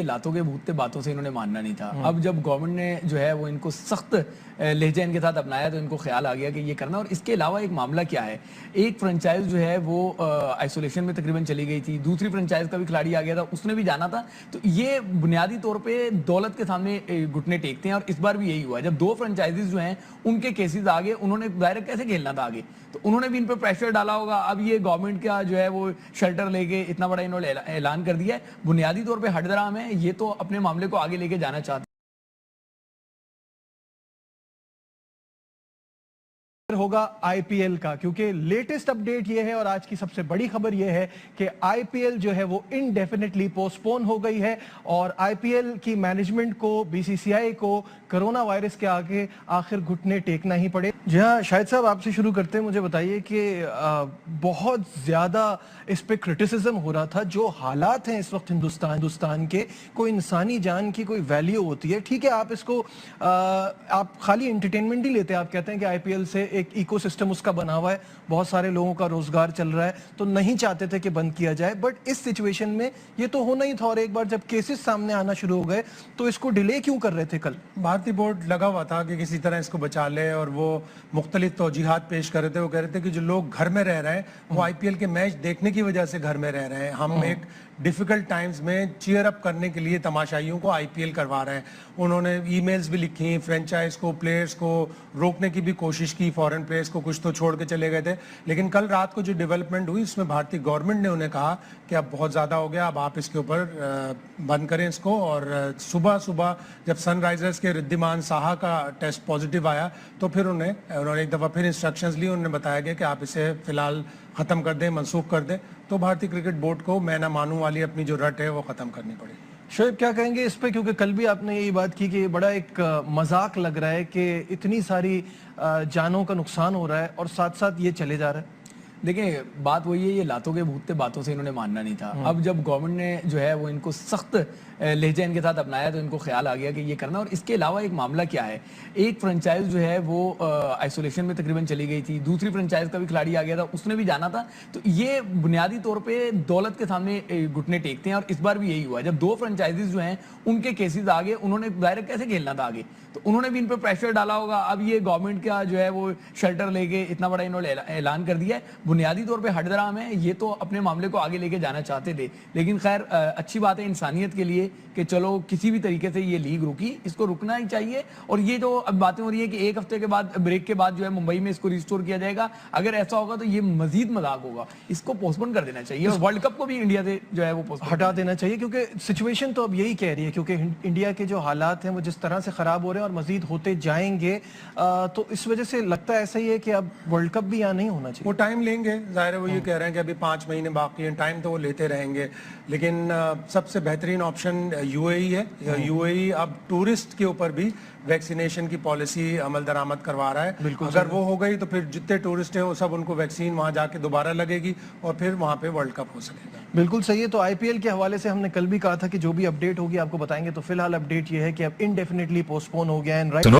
لاتوں کے بھوتتے باتوں سے انہوں نے ماننا نہیں تھا. اب جب گورنمنٹ نے جو ہے وہ ان کو سخت لہجہ ان کے ساتھ اپنایا تو ان کو خیال آ گیا کہ یہ کرنا. اور اس کے علاوہ ایک معاملہ کیا ہے, ایک فرنچائز جو ہے وہ آئسولیشن میں تقریباً چلی گئی تھی, دوسری فرنچائز کا بھی کھلاڑی آ گیا تھا, اس نے بھی جانا تھا. تو یہ بنیادی طور پہ دولت کے سامنے گھٹنے ٹیکتے ہیں, اور اس بار بھی یہی ہوا. جب دو فرنچائزز جو ہیں ان کے کیسز آگے, انہوں نے ظاہر کیسے کھیلنا تھا آگے, تو انہوں نے بھی ان پہ پریشر ڈالا ہوگا. اب یہ گورنمنٹ کا جو ہے وہ شیلٹر لے کے اتنا بڑا انہوں نے اعلان کر دیا ہے, بنیادی طور پہ ہٹ درام ہے, یہ تو اپنے معاملے کو آگے لے کے جانا چاہتے ہیں. ہوگا آئی پی ایل کا, کیونکہ لیٹسٹ اپڈیٹ یہ ہے اور آج کی سب سے بڑی خبر یہ ہے کہ آئی پی ایل جو ہے وہ انڈیفینٹلی پوسٹ پون ہو گئی ہے, اور آئی پی ایل کی مینجمنٹ کو, بی سی سی آئی کو کرونا وائرس کے آگے آخر گھٹنے ٹیکنا ہی پڑے. جی ہاں شاہد صاحب, آپ سے شروع کرتے ہیں. مجھے بتائیے کہ بہت زیادہ اس پہ کرٹیسزم ہو رہا تھا. جو حالات ہیں اس وقت ہندوستان کے, کوئی انسانی جان کی کوئی ویلیو ہوتی ہے, ٹھیک ہے آپ اس کو آپ خالی انٹرٹینمنٹ ہی لیتے ہیں, آپ کہتے ہیں کہ آئی پی ایل سے ایک ایکو سسٹم اس کا بنا ہوا ہے, بہت سارے لوگوں کا روزگار چل رہا ہے, تو نہیں چاہتے تھے کہ بند کیا جائے, بٹ اس سچویشن میں یہ تو ہونا ہی تھا. اور ایک بار جب کیسز سامنے آنا شروع ہو گئے تو اس کو ڈیلے کیوں کر رہے تھے؟ کل بھارتی بورڈ لگا ہوا تھا کہ کسی طرح اس کو بچا لے, اور وہ مختلف توجیحات پیش کر رہے تھے. وہ کہہ رہے تھے کہ جو لوگ گھر میں رہ رہے ہیں وہ آئی پی ایل کے میچ دیکھنے کی وجہ سے گھر میں رہ رہے ہیں. ہم ایک ڈیفیکلٹ ٹائمز میں چیئر اپ کرنے کے لیے تماشائیوں کو آئی پی ایل کروا رہے ہیں. انہوں نے ای میلز بھی لکھی, فرینچائز کو, پلیئرز کو روکنے کی بھی کوشش کی, فورن پلیئرز کو کچھ تو چھوڑ کے چلے گئے تھے. لیکن کل رات کو جو ڈیولپمنٹ ہوئی اس میں بھارتی گورنمنٹ نے انہیں کہا کہ اب بہت زیادہ ہو گیا, اب آپ اس کے اوپر بند کریں اس کو. اور صبح جب سن رائزرز کے ردھیمان ساہا کا ٹیسٹ پازیٹیو آیا تو پھر انہوں نے ایک دفعہ پھر انسٹرکشنز لی. انہوں نے بتایا گیا کہ آپ اسے فی الحال ختم کر دیں, منسوخ کر دیں. تو بھارتی کرکٹ بورڈ کو میں نہ مانوں والی اپنی جو رٹ ہے وہ ختم کرنی پڑی. شعیب کیا کہیں گے اس پہ, کیونکہ کل بھی آپ نے یہی بات کی کہ یہ بڑا ایک مذاق لگ رہا ہے کہ اتنی ساری جانوں کا نقصان ہو رہا ہے اور ساتھ ساتھ یہ چلے جا رہا ہے. دیکھیں بات وہی ہے, یہ لاتوں کے بھوتتے باتوں سے انہوں نے ماننا نہیں تھا. اب جب گورنمنٹ نے جو ہے وہ ان کو سخت لہجہ ان کے ساتھ اپنایا تو ان کو خیال آ گیا کہ یہ کرنا. اور اس کے علاوہ ایک معاملہ کیا ہے, ایک فرنچائز جو ہے وہ آئسولیشن میں تقریباً چلی گئی تھی, دوسری فرنچائز کا بھی کھلاڑی آ گیا تھا, اس نے بھی جانا تھا. تو یہ بنیادی طور پہ دولت کے سامنے گھٹنے ٹیکتے ہیں, اور اس بار بھی یہی ہوا. جب دو فرنچائزز جو ہیں ان کے کیسز آگے, انہوں نے ظاہر کیسے کھیلنا تھا آگے, تو انہوں نے بھی ان پہ پریشر ڈالا ہوگا. اب یہ گورنمنٹ کا جو ہے وہ شیلٹر لے کے اتنا بڑا انہوں نے اعلان کر دیا ہے, بنیادی طور پہ ہٹ درام ہے, یہ تو اپنے معاملے کو آگے لے کے جانا چاہتے تھے. لیکن خیر اچھی بات ہے انسانیت کے لیے کہ چلو کسی بھی طریقے سے یہ لیگ رکی, اس کو رکنا ہی چاہیے. اور یہ جو اب باتیں ہو رہی ہیں کہ ایک ہفتے کے بعد بریک کے بعد جو ہے ممبئی میں اس کو ریسٹور کیا جائے گا, اگر ایسا ہوگا تو یہ مزید مذاق ہوگا. اس کو پوسٹ پون کر دینا چاہیے, اور ورلڈ کپ کو بھی انڈیا سے جو ہے وہ ہٹا دینا چاہیے, کیونکہ سچویشن تو اب یہی کہہ رہی ہے, کیونکہ انڈیا کے جو حالات ہیں وہ جس طرح سے خراب ہو رہے ہیں اور مزید ہوتے جائیں گے, تو اس وجہ سے لگتا ہے ایسا ہی ہے کہ اب ورلڈ کپ بھی یہاں نہیں ہونا چاہیے. وہ ٹائم لیں گے, ظاہر ہے وہ یہ کہہ رہے ہیں کہ ابھی 5 مہینے باقی ہیں, ٹائم تو وہ لیتے رہیں گے. لیکن سب سے بہترین آپشن یو اے ای ہے. یو اے ای اب ٹورسٹ کے اوپر بھی ویکسینیشن کی پالیسی عمل درآمد کروا رہا ہے. اگر وہ ہو گئی تو پھر جتنے ٹورسٹ ہیں وہ سب ان کو ویکسین وہاں جا کے دوبارہ لگے گی, اور پھر وہاں پہ ورلڈ کپ ہو سکے گا. بالکل صحیح ہے. تو آئی پی ایل کے حوالے سے ہم نے کل بھی کہا تھا کہ جو بھی اپڈیٹ ہوگی آپ کو بتائیں گے. تو فی الحال اپڈیٹ یہ ہے کہ اب انڈیفینٹلی پوسٹ پون ہو گیا ہے.